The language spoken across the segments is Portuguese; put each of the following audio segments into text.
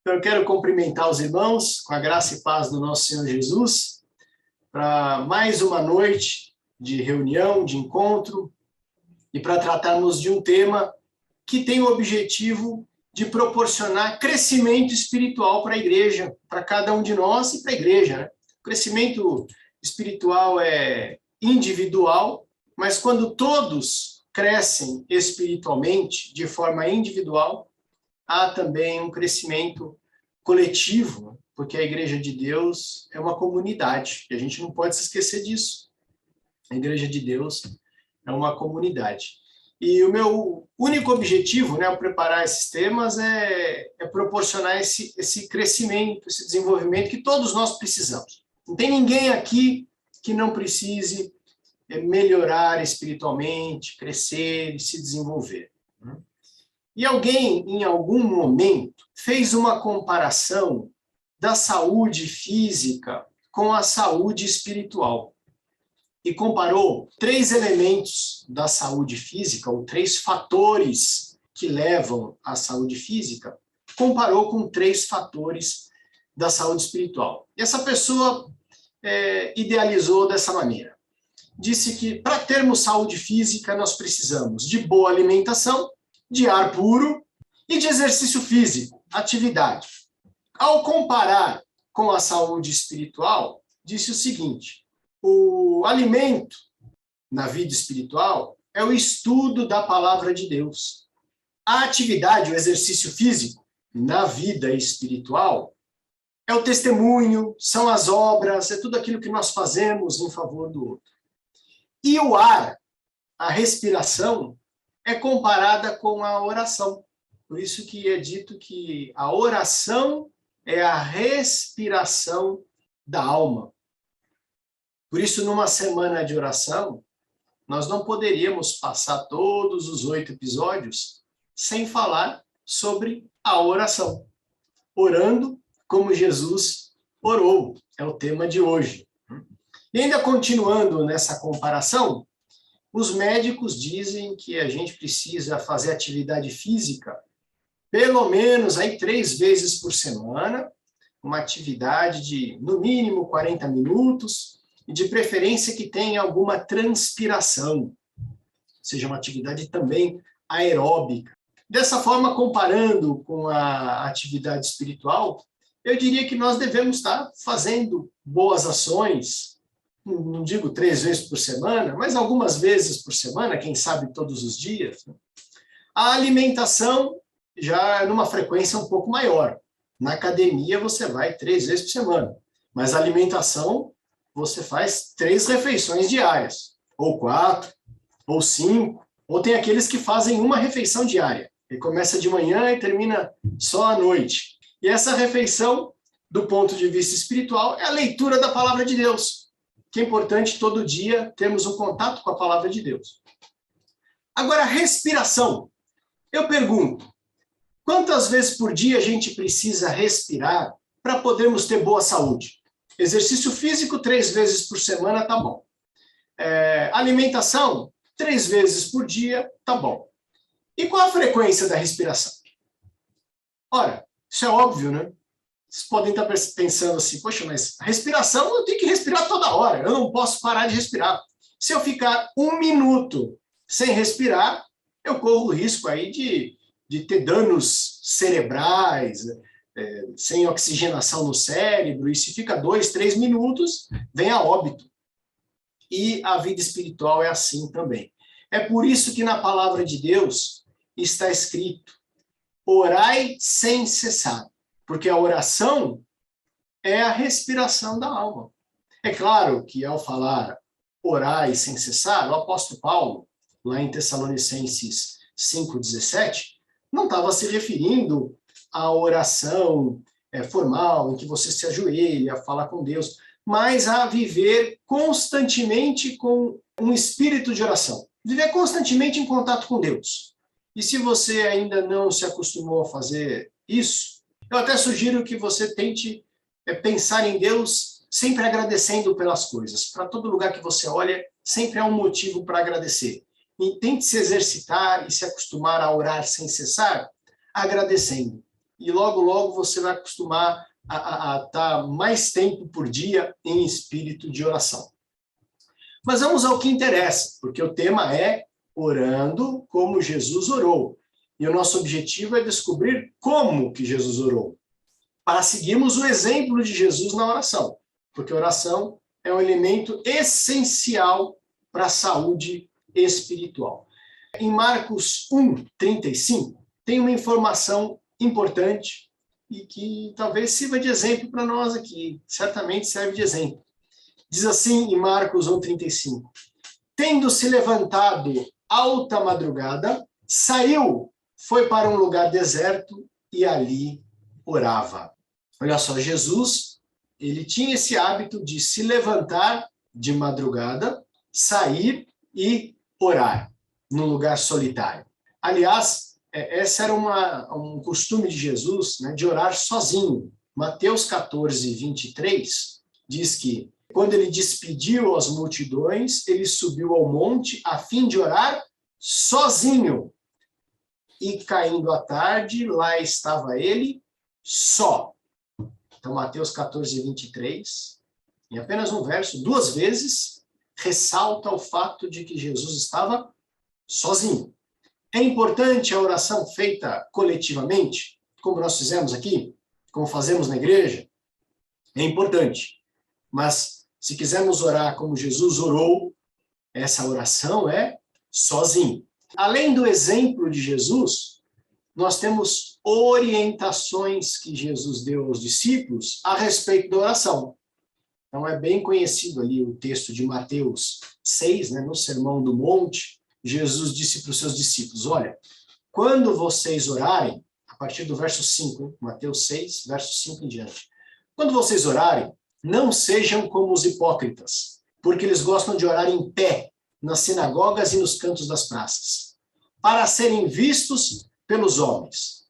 Então, eu quero cumprimentar os irmãos com a graça e paz do nosso Senhor Jesus para mais uma noite de reunião, de encontro e para tratarmos de um tema que tem o objetivo de proporcionar crescimento espiritual para a igreja, para cada um de nós e para a igreja, né? O crescimento espiritual é individual, mas quando todos crescem espiritualmente de forma individual, há também um crescimento coletivo, porque a Igreja de Deus é uma comunidade, e a gente não pode se esquecer disso. A Igreja de Deus é uma comunidade. E o meu único objetivo, né, ao preparar esses temas, é proporcionar esse crescimento, esse desenvolvimento que todos nós precisamos. Não tem ninguém aqui que não precise melhorar espiritualmente, crescer e se desenvolver. E alguém, em algum momento, fez uma comparação da saúde física com a saúde espiritual. E comparou 3 elementos da saúde física, ou 3 fatores que levam à saúde física, comparou com 3 fatores da saúde espiritual. E essa pessoa idealizou dessa maneira. Disse que, para termos saúde física, nós precisamos de boa alimentação, de ar puro e de exercício físico, atividade. Ao comparar com a saúde espiritual, disse o seguinte: o alimento na vida espiritual é o estudo da palavra de Deus. A atividade, o exercício físico na vida espiritual é o testemunho, são as obras, é tudo aquilo que nós fazemos em favor do outro. E o ar, a respiração, é comparada com a oração. Por isso que é dito que a oração é a respiração da alma. Por isso, numa semana de oração, nós não poderíamos passar todos os 8 episódios sem falar sobre a oração. Orando como Jesus orou, é o tema de hoje. E ainda continuando nessa comparação, os médicos dizem que a gente precisa fazer atividade física pelo menos aí 3 vezes por semana, uma atividade de, no mínimo, 40 minutos, e de preferência que tenha alguma transpiração, ou seja, uma atividade também aeróbica. Dessa forma, comparando com a atividade espiritual, eu diria que nós devemos estar fazendo boas ações, não digo 3 vezes por semana, mas algumas vezes por semana, quem sabe todos os dias. A alimentação já é numa frequência um pouco maior. Na academia você vai 3 vezes por semana, mas a alimentação você faz 3 refeições diárias, ou 4, ou 5, ou tem aqueles que fazem uma refeição diária, e começa de manhã e termina só à noite. E essa refeição, do ponto de vista espiritual, é a leitura da palavra de Deus, que é importante todo dia termos um contato com a palavra de Deus. Agora, respiração. Eu pergunto, quantas vezes por dia a gente precisa respirar para podermos ter boa saúde? Exercício físico, 3 vezes por semana, tá bom. Alimentação, 3 vezes por dia, tá bom. E qual a frequência da respiração? Ora, isso é óbvio, né? Vocês podem estar pensando assim, poxa, mas a respiração eu tenho que respirar toda hora, eu não posso parar de respirar. Se eu ficar 1 minuto sem respirar, eu corro o risco aí de ter danos cerebrais, sem oxigenação no cérebro, e se fica 2, 3 minutos, vem a óbito. E a vida espiritual é assim também. É por isso que na palavra de Deus está escrito: orai sem cessar. Porque a oração é a respiração da alma. É claro que ao falar orai sem cessar, o apóstolo Paulo, lá em Tessalonicenses 5,17, não estava se referindo à oração formal, em que você se ajoelha, fala com Deus, mas a viver constantemente com um espírito de oração. Viver constantemente em contato com Deus. E se você ainda não se acostumou a fazer isso, eu até sugiro que você tente pensar em Deus sempre agradecendo pelas coisas. Para todo lugar que você olha, sempre há um motivo para agradecer. E tente se exercitar e se acostumar a orar sem cessar, agradecendo. e logo, logo você vai acostumar a estar mais tempo por dia em espírito de oração. Mas vamos ao que interessa, porque o tema é orando como Jesus orou. E o nosso objetivo é descobrir como que Jesus orou, para seguirmos o exemplo de Jesus na oração, porque a oração é um elemento essencial para a saúde espiritual. Em Marcos 1:35, tem uma informação importante e que talvez sirva de exemplo para nós aqui, certamente serve de exemplo. Diz assim em Marcos 1:35, tendo se levantado alta madrugada, saiu, foi para um lugar deserto e ali orava. Olha só, Jesus, ele tinha esse hábito de se levantar de madrugada, sair e orar num lugar solitário. Aliás, esse era um costume de Jesus, né, de orar sozinho. Mateus 14:23 diz que quando ele despediu as multidões, ele subiu ao monte a fim de orar sozinho. E caindo a tarde, lá estava ele só. Então, Mateus 14:23, em apenas um verso, 2 vezes, ressalta o fato de que Jesus estava sozinho. É importante a oração feita coletivamente, como nós fizemos aqui, como fazemos na igreja, é importante. Mas, se quisermos orar como Jesus orou, essa oração é sozinho. Além do exemplo de Jesus, nós temos orientações que Jesus deu aos discípulos a respeito da oração. Então, é bem conhecido ali o texto de Mateus 6, né, no Sermão do Monte, Jesus disse para os seus discípulos, olha, quando vocês orarem, a partir do verso 5, hein, Mateus 6, verso 5 em diante, quando vocês orarem, não sejam como os hipócritas, porque eles gostam de orar em pé, nas sinagogas e nos cantos das praças, para serem vistos pelos homens.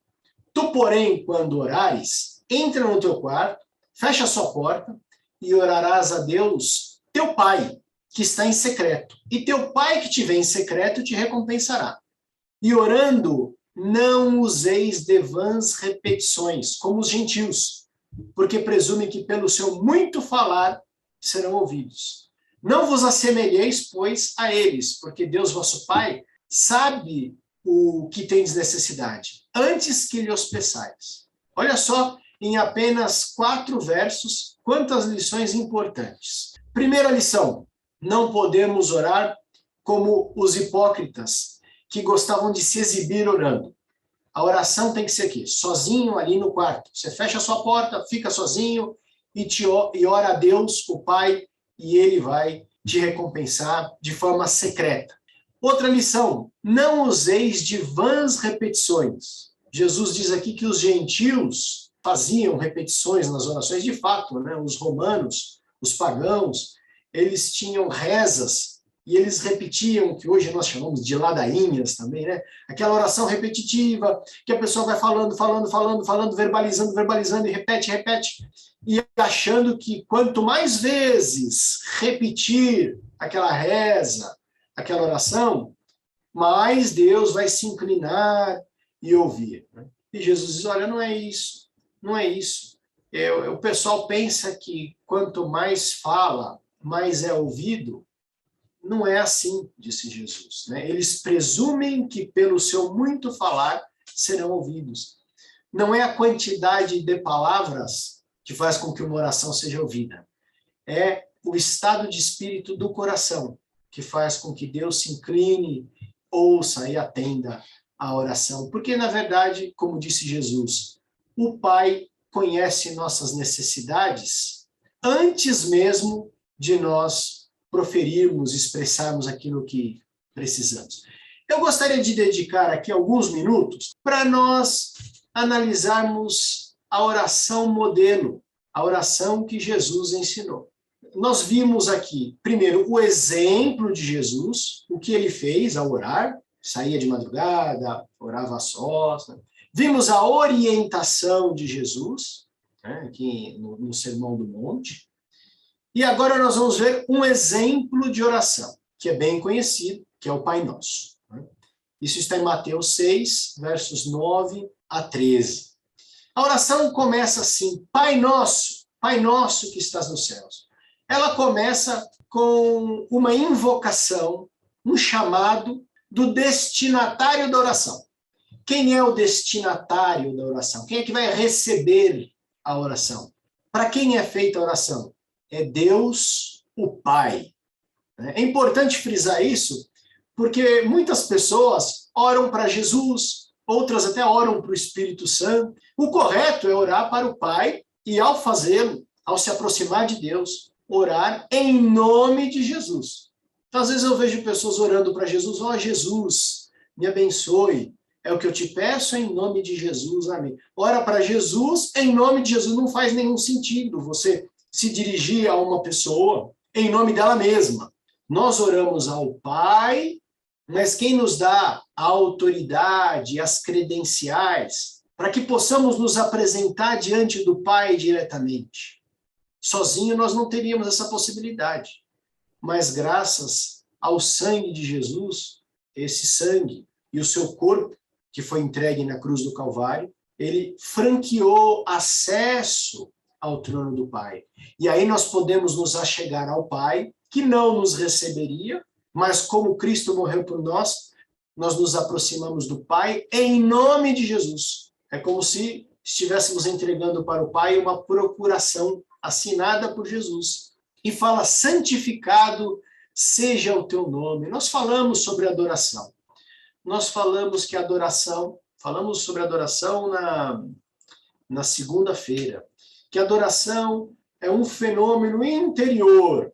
Tu, porém, quando orares, entra no teu quarto, fecha a sua porta e orarás a Deus, teu Pai, que está em secreto. E teu Pai que te vê em secreto te recompensará. E orando, não useis de vãs repetições, como os gentios, porque presumem que pelo seu muito falar serão ouvidos. Não vos assemelheis, pois, a eles, porque Deus vosso Pai sabe o que tendes necessidade, antes que lhe os peçais. Olha só, em apenas 4 versos, quantas lições importantes. Primeira lição, não podemos orar como os hipócritas, que gostavam de se exibir orando. A oração tem que ser aqui, sozinho ali no quarto. Você fecha a sua porta, fica sozinho e ora a Deus, o Pai, e ele vai te recompensar de forma secreta. Outra lição, não useis de vãs repetições. Jesus diz aqui que os gentios faziam repetições nas orações, de fato, né? Os romanos, os pagãos, eles tinham rezas e eles repetiam o que hoje nós chamamos de ladainhas também, né? Aquela oração repetitiva, que a pessoa vai falando, verbalizando, e repete, e achando que quanto mais vezes repetir aquela reza, aquela oração, mais Deus vai se inclinar e ouvir. E Jesus diz, olha, não é isso, não é isso. O pessoal pensa que quanto mais fala, mais é ouvido. Não é assim, disse Jesus, né? Eles presumem que pelo seu muito falar serão ouvidos. Não é a quantidade de palavras que faz com que uma oração seja ouvida. É o estado de espírito do coração que faz com que Deus se incline, ouça e atenda à oração. Porque, na verdade, como disse Jesus, o Pai conhece nossas necessidades antes mesmo de nós proferirmos, expressarmos aquilo que precisamos. Eu gostaria de dedicar aqui alguns minutos para nós analisarmos a oração modelo, a oração que Jesus ensinou. Nós vimos aqui, primeiro, o exemplo de Jesus, o que ele fez ao orar, saía de madrugada, orava a sós. Né? Vimos a orientação de Jesus, né, aqui no Sermão do Monte. E agora nós vamos ver um exemplo de oração, que é bem conhecido, que é o Pai Nosso. Né? Isso está em Mateus 6, versos 9 a 13. A oração começa assim: Pai Nosso que estás nos céus. Ela começa com uma invocação, um chamado do destinatário da oração. Quem é o destinatário da oração? Quem é que vai receber a oração? Para quem é feita a oração? É Deus, o Pai. É importante frisar isso, porque muitas pessoas oram para Jesus, outras até oram para o Espírito Santo. O correto é orar para o Pai e, ao fazê-lo, ao se aproximar de Deus, orar em nome de Jesus. Então, às vezes eu vejo pessoas orando para Jesus: ó Jesus, me abençoe, é o que eu te peço em nome de Jesus, amém. Ora para Jesus em nome de Jesus. Não faz nenhum sentido você se dirigir a uma pessoa em nome dela mesma. Nós oramos ao Pai, mas quem nos dá a autoridade, as credenciais, para que possamos nos apresentar diante do Pai diretamente. Sozinho nós não teríamos essa possibilidade, mas graças ao sangue de Jesus, esse sangue e o seu corpo, que foi entregue na cruz do Calvário, ele franqueou acesso ao trono do Pai. E aí nós podemos nos achegar ao Pai, que não nos receberia, mas como Cristo morreu por nós, nós nos aproximamos do Pai em nome de Jesus. É como se estivéssemos entregando para o Pai uma procuração assinada por Jesus. E fala: santificado seja o teu nome. Nós falamos sobre adoração. Nós falamos que falamos sobre adoração na segunda-feira, que adoração é um fenômeno interior,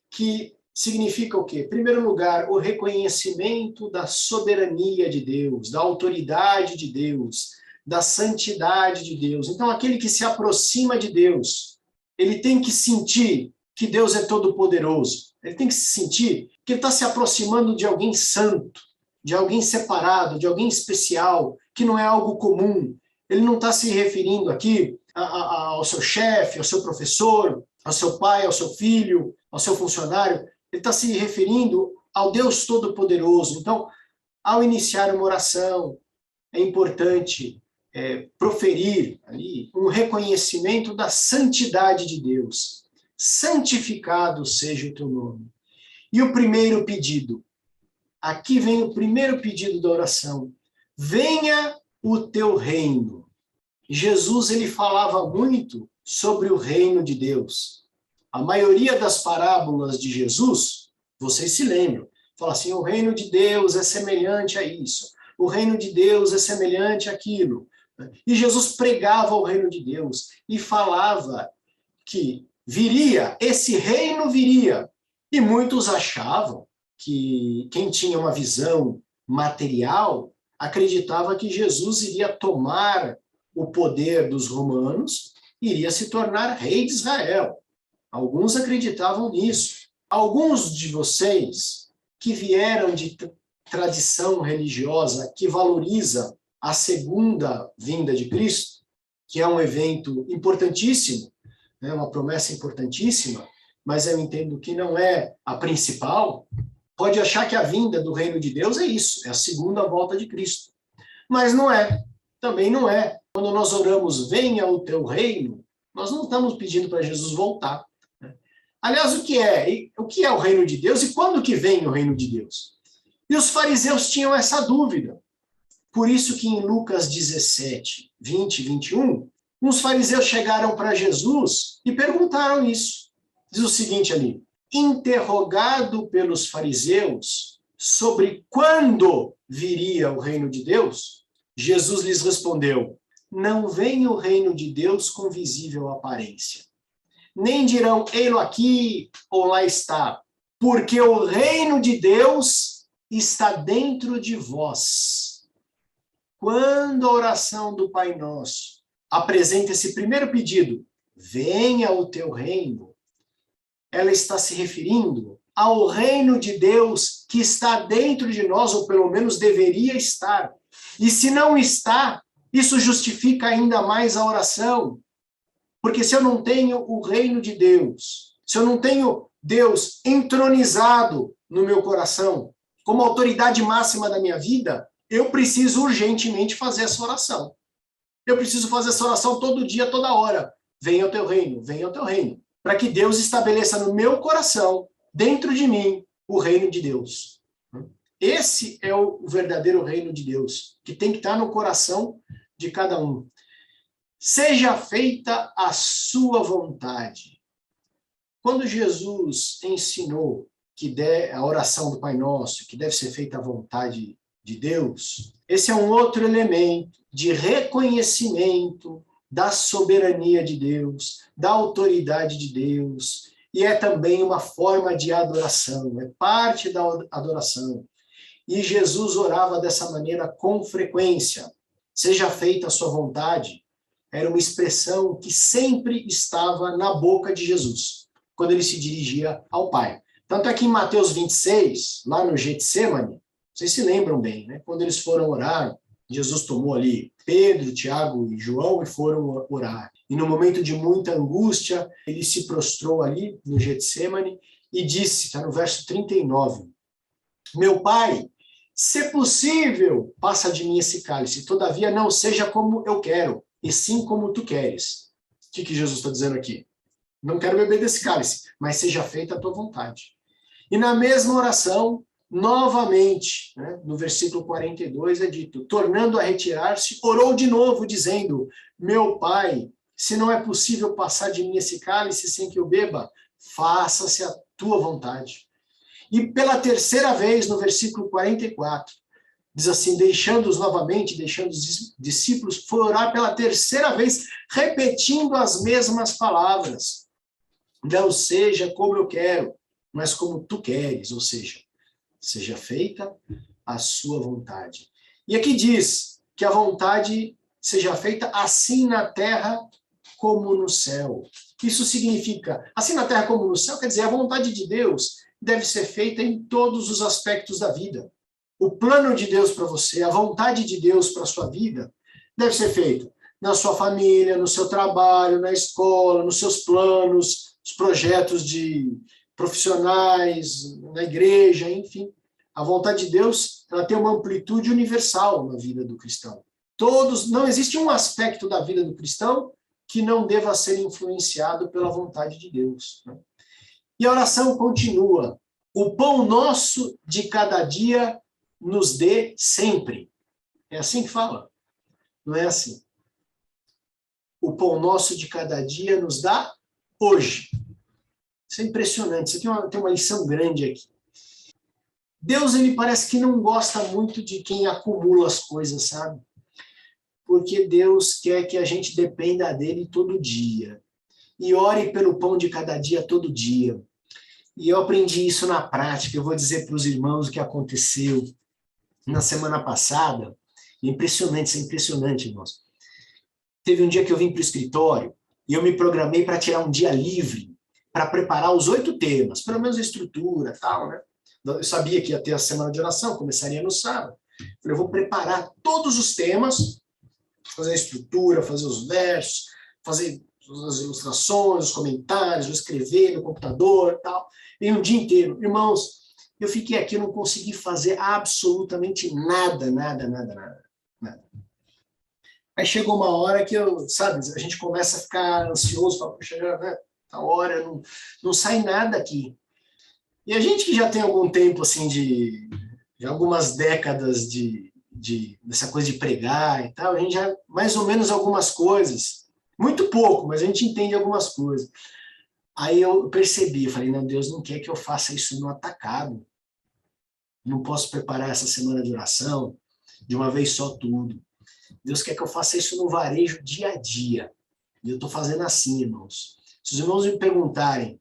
que significa o quê? Em primeiro lugar, o reconhecimento da soberania de Deus, da autoridade de Deus, da santidade de Deus. Então, aquele que se aproxima de Deus, ele tem que sentir que Deus é todo-poderoso. Ele tem que se sentir que ele está se aproximando de alguém santo, de alguém separado, de alguém especial, que não é algo comum. Ele não está se referindo aqui ao seu chefe, ao seu professor, ao seu pai, ao seu filho, ao seu funcionário. Ele está se referindo ao Deus Todo-Poderoso. Então, ao iniciar uma oração, é importante proferir ali um reconhecimento da santidade de Deus. Santificado seja o teu nome. E o primeiro pedido. Aqui vem o primeiro pedido da oração. Venha o teu reino. Jesus, ele falava muito sobre o reino de Deus. A maioria das parábolas de Jesus, vocês se lembram, fala assim: o reino de Deus é semelhante a isso, o reino de Deus é semelhante àquilo. E Jesus pregava o reino de Deus e falava que esse reino viria. E muitos achavam que quem tinha uma visão material acreditava que Jesus iria tomar o poder dos romanos, iria se tornar rei de Israel. Alguns acreditavam nisso. Alguns de vocês que vieram de tradição religiosa que valoriza a segunda vinda de Cristo, que é um evento importantíssimo, né, uma promessa importantíssima, mas eu entendo que não é a principal, pode achar que a vinda do reino de Deus é isso, é a segunda volta de Cristo. Mas não é, também não é. Quando nós oramos, venha o teu reino, nós não estamos pedindo para Jesus voltar. Aliás, o que é o reino de Deus e quando que vem o reino de Deus? E os fariseus tinham essa dúvida. Por isso que em Lucas 17, 20 e 21, uns fariseus chegaram para Jesus e perguntaram isso. Diz o seguinte ali: interrogado pelos fariseus sobre quando viria o reino de Deus, Jesus lhes respondeu: não vem o reino de Deus com visível aparência. Nem dirão, ei-lo aqui ou lá está, porque o reino de Deus está dentro de vós. Quando a oração do Pai Nosso apresenta esse primeiro pedido, venha o teu reino, ela está se referindo ao reino de Deus que está dentro de nós, ou pelo menos deveria estar. E se não está, isso justifica ainda mais a oração. Porque se eu não tenho o reino de Deus, se eu não tenho Deus entronizado no meu coração, como autoridade máxima da minha vida, eu preciso urgentemente fazer essa oração. Eu preciso fazer essa oração todo dia, toda hora. Venha o teu reino, venha o teu reino. Para que Deus estabeleça no meu coração, dentro de mim, o reino de Deus. Esse é o verdadeiro reino de Deus, que tem que estar no coração de cada um. Seja feita a sua vontade. Quando Jesus ensinou que a oração do Pai Nosso, que deve ser feita à vontade de Deus, esse é um outro elemento de reconhecimento da soberania de Deus, da autoridade de Deus, e é também uma forma de adoração, é parte da adoração. E Jesus orava dessa maneira com frequência. Seja feita a sua vontade, era uma expressão que sempre estava na boca de Jesus, quando ele se dirigia ao Pai. Tanto é que em Mateus 26, lá no Getsemane, vocês se lembram bem, né? Quando eles foram orar, Jesus tomou ali Pedro, Tiago e João e foram orar. E no momento de muita angústia, ele se prostrou ali no Getsemane e disse, está no verso 39, meu Pai, se possível, passa de mim esse cálice, todavia não seja como eu quero, e sim como tu queres. O que Jesus está dizendo aqui? Não quero beber desse cálice, mas seja feita a tua vontade. E na mesma oração, novamente, né, no versículo 42 é dito, tornando a retirar-se, orou de novo, dizendo, meu Pai, se não é possível passar de mim esse cálice sem que eu beba, faça-se a tua vontade. E pela terceira vez, no versículo 44, diz assim, deixando-os novamente, deixando os discípulos, foi orar pela terceira vez, repetindo as mesmas palavras. Não seja como eu quero, mas como tu queres, ou seja feita a sua vontade. E aqui diz que a vontade seja feita assim na terra como no céu. Isso significa, assim na terra como no céu, quer dizer, a vontade de Deus deve ser feita em todos os aspectos da vida. O plano de Deus para você, a vontade de Deus para a sua vida, deve ser feita na sua família, no seu trabalho, na escola, nos seus planos, os projetos de profissionais, na igreja, enfim. A vontade de Deus, ela tem uma amplitude universal na vida do cristão. Não existe um aspecto da vida do cristão que não deva ser influenciado pela vontade de Deus. E a oração continua. O pão nosso de cada dia nos dê sempre. É assim que fala. Não é assim. O pão nosso de cada dia nos dá hoje. Isso é impressionante. Isso aqui tem uma lição grande aqui. Deus, ele parece que não gosta muito de quem acumula as coisas, sabe? Porque Deus quer que a gente dependa dele todo dia. E ore pelo pão de cada dia todo dia. E eu aprendi isso na prática. Eu vou dizer para os irmãos o que aconteceu na semana passada. Impressionante, isso é impressionante, irmãos. Teve um dia que eu vim para o escritório e eu me programei para tirar um dia livre para preparar os 8 temas, pelo menos a estrutura e tal, né? Eu sabia que ia ter a semana de oração, começaria no sábado. Falei, eu vou preparar todos os temas, fazer a estrutura, fazer os versos, fazer as ilustrações, os comentários, vou escrever no computador e tal. E um dia inteiro. Irmãos, eu fiquei aqui, não consegui fazer absolutamente nada. Aí chegou uma hora que a gente começa a ficar ansioso, fala, poxa, né, tá hora, não sai nada aqui. E a gente que já tem algum tempo, assim, de algumas décadas dessa coisa de pregar e tal, a gente já, mais ou menos algumas coisas, muito pouco, mas a gente entende algumas coisas. Aí eu percebi, eu falei, não, Deus não quer que eu faça isso no atacado. Não posso preparar essa semana de oração de uma vez só tudo. Deus quer que eu faça isso no varejo dia a dia. E eu estou fazendo assim, irmãos. Se os irmãos me perguntarem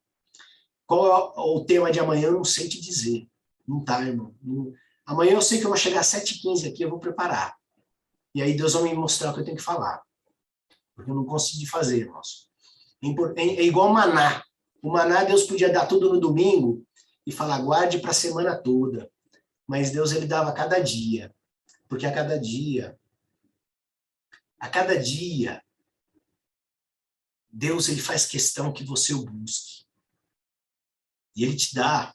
qual é o tema de amanhã, eu não sei te dizer. Não tá, irmão. Amanhã eu sei que eu vou chegar às 7h15 aqui, eu vou preparar. E aí Deus vai me mostrar o que eu tenho que falar. Porque eu não consegui fazer, irmãos. É igual maná. O maná Deus podia dar tudo no domingo e falar, guarde para a semana toda. Mas Deus, ele dava a cada dia. Porque a cada dia, Deus, ele faz questão que você o busque. E ele te dá.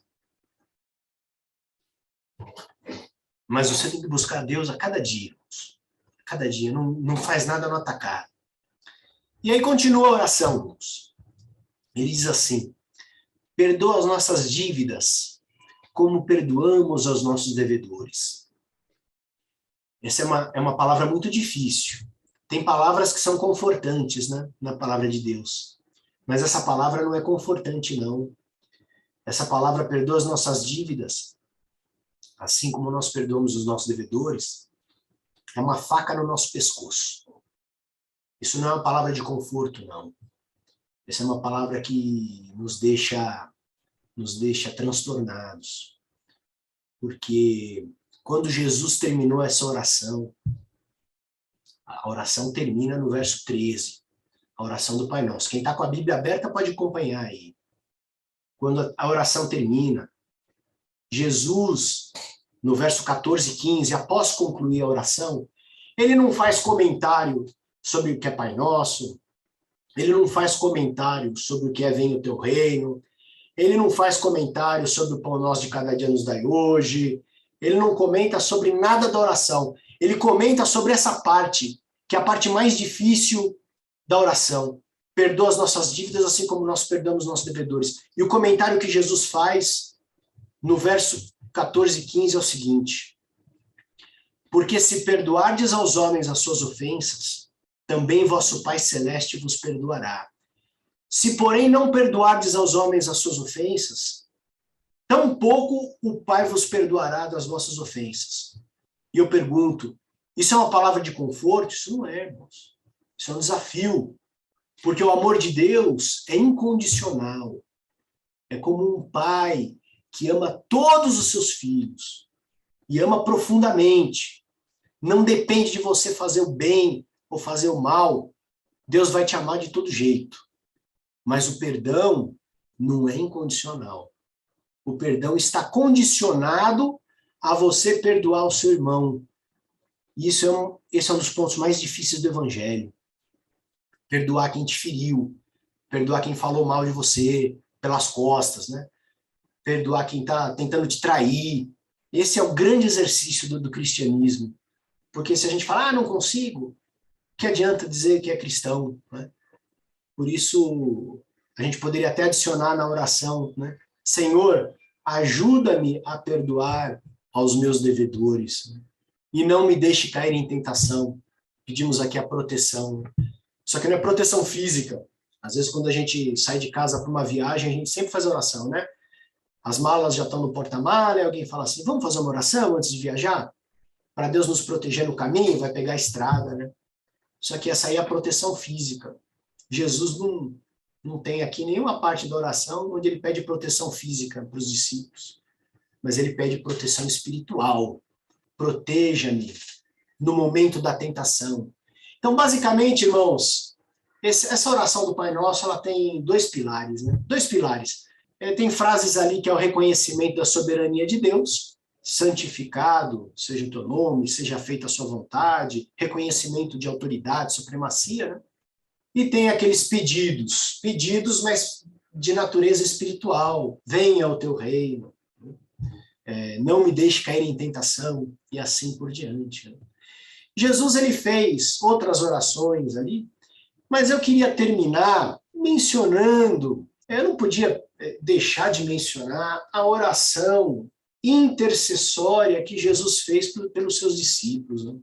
Mas você tem que buscar Deus a cada dia, irmãos. Cada dia, não faz nada no atacar. E aí continua a oração, irmãos. Ele diz assim: perdoa as nossas dívidas, como perdoamos aos nossos devedores. Essa é uma palavra muito difícil. Tem palavras que são confortantes, né, na palavra de Deus. Mas essa palavra não é confortante, não. Essa palavra perdoa as nossas dívidas, assim como nós perdoamos os nossos devedores, é uma faca no nosso pescoço. Isso não é uma palavra de conforto, não. Essa é uma palavra que nos deixa transtornados. Porque quando Jesus terminou essa oração, a oração termina no verso 13, a oração do Pai Nosso. Quem está com a Bíblia aberta pode acompanhar aí. Quando a oração termina, Jesus, no verso 14 e 15, após concluir a oração, ele não faz comentário sobre o que é Pai Nosso, ele não faz comentário sobre o que é venha o teu reino, ele não faz comentário sobre o pão nosso de cada dia nos dai hoje, ele não comenta sobre nada da oração, ele comenta sobre essa parte, que é a parte mais difícil da oração. Perdoa as nossas dívidas, assim como nós perdoamos nossos devedores. E o comentário que Jesus faz no verso 14 e 15 é o seguinte: porque se perdoardes aos homens as suas ofensas, também vosso Pai Celeste vos perdoará. Se, porém, não perdoardes aos homens as suas ofensas, tampouco o Pai vos perdoará das vossas ofensas. E eu pergunto, isso é uma palavra de conforto? Isso não é, irmãos. Isso é um desafio. Porque o amor de Deus é incondicional. É como um pai que ama todos os seus filhos. E ama profundamente. Não depende de você fazer o bem ou fazer o mal. Deus vai te amar de todo jeito. Mas o perdão não é incondicional. O perdão está condicionado a você perdoar o seu irmão. E esse é um dos pontos mais difíceis do Evangelho. Perdoar quem te feriu, perdoar quem falou mal de você pelas costas, né? Perdoar quem está tentando te trair. Esse é o grande exercício do cristianismo. Porque se a gente fala, não consigo, que adianta dizer que é cristão, né? Por isso, a gente poderia até adicionar na oração, né? Senhor, ajuda-me a perdoar aos meus devedores, né? E não me deixe cair em tentação. Pedimos aqui a proteção. Só que não é proteção física. Às vezes, quando a gente sai de casa para uma viagem, a gente sempre faz oração, né? As malas já estão no porta-mala, e alguém fala assim, vamos fazer uma oração antes de viajar? Para Deus nos proteger no caminho, vai pegar a estrada, né? Só que essa aí é a proteção física. Jesus não tem aqui nenhuma parte da oração onde ele pede proteção física para os discípulos, mas ele pede proteção espiritual. Proteja-me no momento da tentação. Então, basicamente, irmãos, essa oração do Pai Nosso, ela tem dois pilares, né? Dois pilares. Tem frases ali que é o reconhecimento da soberania de Deus, santificado seja o teu nome, seja feita a sua vontade, reconhecimento de autoridade, supremacia, né? E tem aqueles pedidos, mas de natureza espiritual. Venha ao teu reino, não me deixe cair em tentação, e assim por diante, né? Jesus, ele fez outras orações ali, mas eu queria terminar mencionando, eu não podia deixar de mencionar a oração intercessória que Jesus fez pelos seus discípulos, né?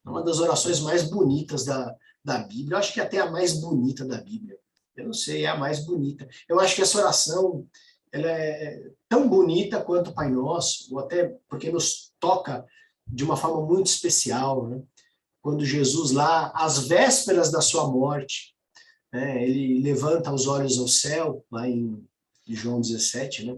Uma das orações mais bonitas da Bíblia, eu acho que até a mais bonita da Bíblia. Eu não sei, é a mais bonita. Eu acho que essa oração, ela é tão bonita quanto o Pai Nosso, ou até porque nos toca de uma forma muito especial, né? Quando Jesus lá, às vésperas da sua morte, né, ele levanta os olhos ao céu, lá em João 17, né,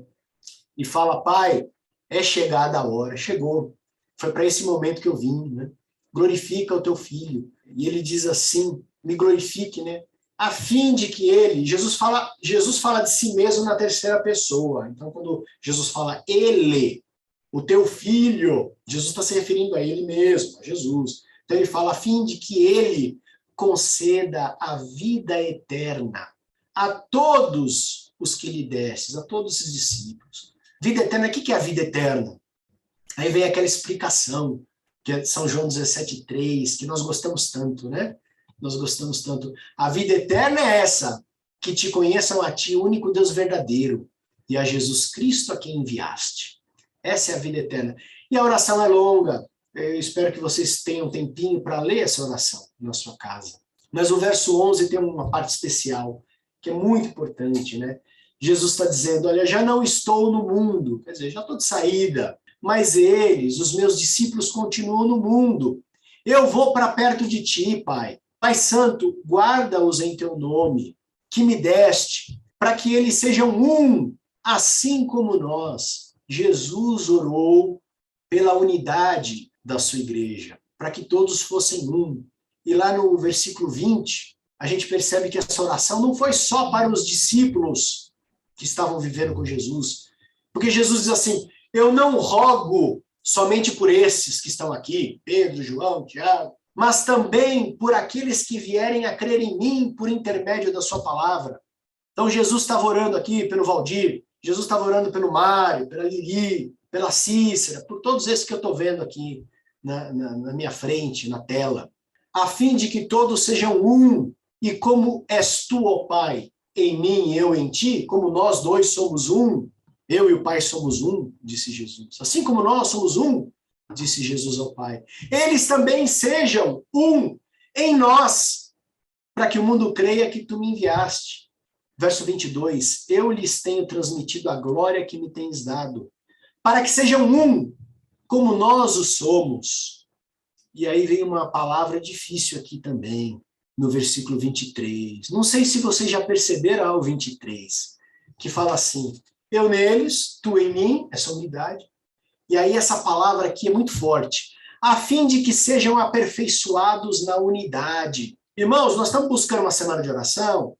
e fala, Pai, é chegada a hora, chegou, foi para esse momento que eu vim, né? Glorifica o teu filho. E ele diz assim, me glorifique, né? A fim de que ele, Jesus fala de si mesmo na terceira pessoa. Então, quando Jesus fala ele, o teu filho, Jesus está se referindo a ele mesmo, a Jesus. Então ele fala a fim de que ele conceda a vida eterna a todos os que lhe destes, a todos esses discípulos. Vida eterna, o que é a vida eterna? Aí vem aquela explicação que é São João 17,3, que nós gostamos tanto, né? Nós gostamos tanto. A vida eterna é essa, que te conheçam a ti, o único Deus verdadeiro, e a Jesus Cristo a quem enviaste. Essa é a vida eterna. E a oração é longa. Eu espero que vocês tenham um tempinho para ler essa oração na sua casa. Mas o verso 11 tem uma parte especial, que é muito importante, né? Jesus está dizendo, olha, já não estou no mundo, quer dizer, já estou de saída, mas eles, os meus discípulos, continuam no mundo. Eu vou para perto de ti, Pai. Pai Santo, guarda-os em teu nome, que me deste, para que eles sejam um, assim como nós. Jesus orou pela unidade da sua igreja, para que todos fossem um. E lá no versículo 20, a gente percebe que essa oração não foi só para os discípulos que estavam vivendo com Jesus, porque Jesus diz assim, eu não rogo somente por esses que estão aqui, Pedro, João, Tiago, mas também por aqueles que vierem a crer em mim por intermédio da sua palavra. Então Jesus estava orando aqui pelo Valdir, Jesus estava orando pelo Mário, pela Lili, pela Cícera, por todos esses que eu estou vendo aqui na minha frente, na tela, a fim de que todos sejam um, e como és tu, ó Pai, em mim e eu em ti, como nós dois somos um, eu e o Pai somos um, disse Jesus. Assim como nós somos um, disse Jesus ao Pai, eles também sejam um em nós, para que o mundo creia que tu me enviaste. Verso 22, eu lhes tenho transmitido a glória que me tens dado, para que sejam um, como nós o somos. E aí vem uma palavra difícil aqui também, no versículo 23. Não sei se vocês já perceberam o 23, que fala assim, eu neles, tu em mim, essa unidade. E aí essa palavra aqui é muito forte, a fim de que sejam aperfeiçoados na unidade. Irmãos, nós estamos buscando uma semana de oração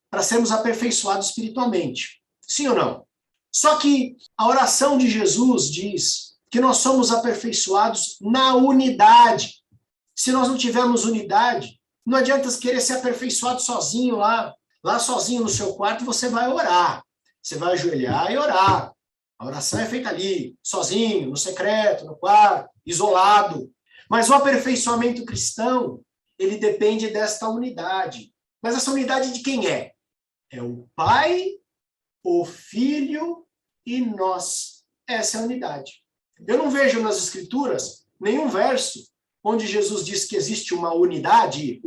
para sermos aperfeiçoados espiritualmente. Sim ou não? Só que a oração de Jesus diz que nós somos aperfeiçoados na unidade. Se nós não tivermos unidade, não adianta querer ser aperfeiçoado sozinho lá sozinho no seu quarto, você vai orar. Você vai ajoelhar e orar. A oração é feita ali, sozinho, no secreto, no quarto, isolado. Mas o aperfeiçoamento cristão, ele depende desta unidade. Mas essa unidade de quem é? É o Pai, o Filho e nós. Essa é a unidade. Eu não vejo nas Escrituras nenhum verso onde Jesus diz que existe uma unidade,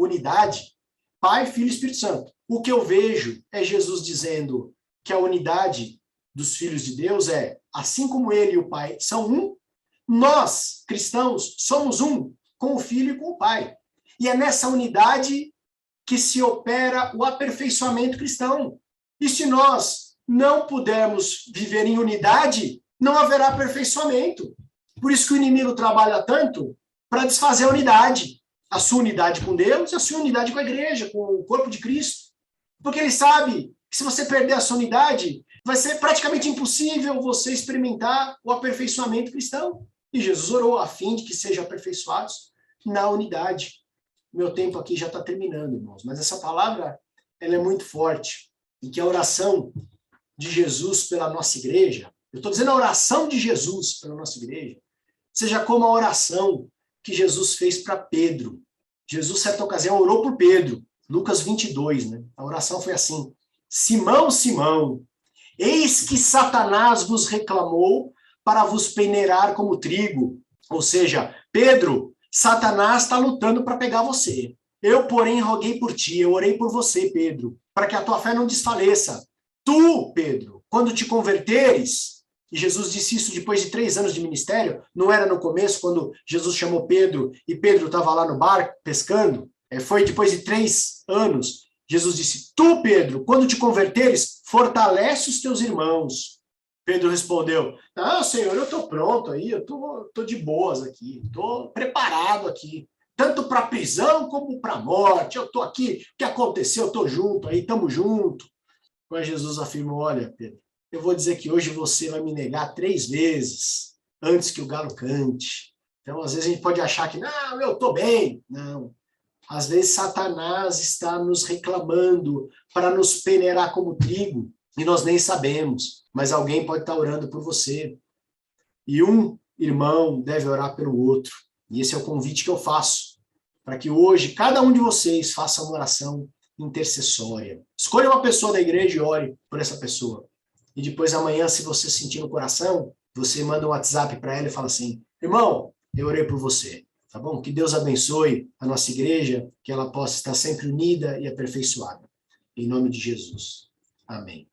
Pai, Filho e Espírito Santo. O que eu vejo é Jesus dizendo que a unidade dos filhos de Deus é, assim como ele e o Pai são um, nós, cristãos, somos um com o Filho e com o Pai. E é nessa unidade que se opera o aperfeiçoamento cristão. E se nós não pudermos viver em unidade, não haverá aperfeiçoamento. Por isso que o inimigo trabalha tanto para desfazer a unidade. A sua unidade com Deus e a sua unidade com a igreja, com o corpo de Cristo. Porque ele sabe que se você perder a sua unidade, vai ser praticamente impossível você experimentar o aperfeiçoamento cristão. E Jesus orou a fim de que sejam aperfeiçoados na unidade. Meu tempo aqui já está terminando, irmãos, mas essa palavra ela é muito forte. E que a oração de Jesus pela nossa igreja, eu estou dizendo a oração de Jesus pela nossa igreja, seja como a oração que Jesus fez para Pedro. Jesus, certa ocasião, orou por Pedro. Lucas 22, né? A oração foi assim, Simão, Simão, eis que Satanás vos reclamou para vos peneirar como trigo. Ou seja, Pedro, Satanás está lutando para pegar você. Eu, porém, roguei por ti, eu orei por você, Pedro, para que a tua fé não desfaleça. Tu, Pedro, quando te converteres, e Jesus disse isso depois de 3 anos de ministério, não era no começo, quando Jesus chamou Pedro, e Pedro estava lá no barco pescando, foi depois de 3 anos, Jesus disse, tu, Pedro, quando te converteres, fortalece os teus irmãos. Pedro respondeu, não, Senhor, eu estou pronto aí, eu estou de boas aqui, estou preparado aqui, tanto para a prisão como para a morte, eu estou aqui, o que aconteceu, eu estou junto aí, estamos juntos. Mas Jesus afirmou, olha, Pedro, eu vou dizer que hoje você vai me negar 3 vezes, antes que o galo cante. Então, às vezes a gente pode achar que, não, eu estou bem. Não. Às vezes Satanás está nos reclamando para nos peneirar como trigo, e nós nem sabemos, mas alguém pode estar orando por você. E um irmão deve orar pelo outro. E esse é o convite que eu faço, para que hoje cada um de vocês faça uma oração intercessória. Escolha uma pessoa da igreja e ore por essa pessoa. E depois amanhã, se você sentir no coração, você manda um WhatsApp para ela e fala assim: irmão, eu orei por você. Tá bom? Que Deus abençoe a nossa igreja, que ela possa estar sempre unida e aperfeiçoada. Em nome de Jesus. Amém.